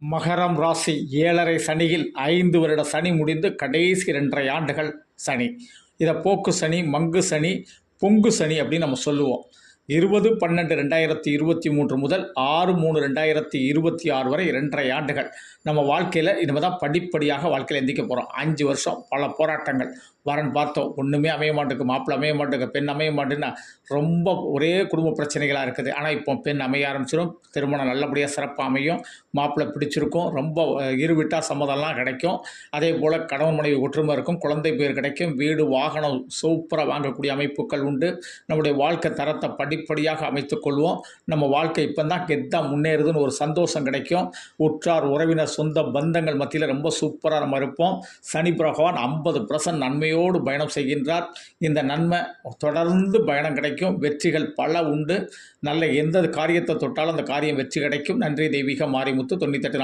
மகரம் ராசி 7.5 சனியில் 5 வருட சனி முடிந்து கடைசி 2.5 ஆண்டுகள் சனி. இதை போக்கு சனி, மங்கு சனி, பொங்கு சனி அப்படின்னு நம்ம சொல்லுவோம். 20/12/2023 முதல் 6/3/2026 வரை 2.5 ஆண்டுகள் நம்ம வாழ்க்கையில் இனிமேல் தான் படிப்படியாக வாழ்க்கையில் எந்திக்க போகிறோம். 5 வருஷம் பல போராட்டங்கள். வரன் பார்த்தோம், ஒன்றுமே அமைய மாட்டேங்குது, மாப்பிள்ளை அமைய மாட்டேங்குது, பெண் அமைய மாட்டேன்னா ரொம்ப ஒரே குடும்ப பிரச்சனைகளாக இருக்குது. ஆனால் இப்போ பெண் அமைய ஆரம்பிச்சிடும், திருமணம் நல்லபடியாக சிறப்பாக அமையும், மாப்பிள்ளை பிடிச்சிருக்கும், ரொம்ப இருவிட்டா சம்மதம்லாம் கிடைக்கும். அதே போல் கணவன் மனைவி ஒற்றுமை இருக்கும், குழந்தை பேர் கிடைக்கும், வீடு வாகனம் சூப்பராக வாங்கக்கூடிய அமைப்புகள் உண்டு. நம்முடைய வாழ்க்கை தரத்தை படிப்படியாக அமைத்துக் கொள்வோம். நம்ம வாழ்க்கை இப்போ தான் கெத்தாக முன்னேறுதுன்னு ஒரு சந்தோஷம் கிடைக்கும். உற்றார் உறவினர் சொந்த பந்தங்கள் மத்தியில் ரொம்ப சூப்பராக நம்ம இருப்போம். சனி பகவான் 50% நன்மையோடு பயணம் செய்கின்றார். இந்த நன்மை தொடர்ந்து பயணம் கிடைக்கும். வெற்றிகள் பல உண்டு. நல்ல எந்த காரியத்தை தொட்டாலும் அந்த காரியம் வெற்றி கிடைக்கும். நன்றி. தெய்வீக மாரிமுத்து 98.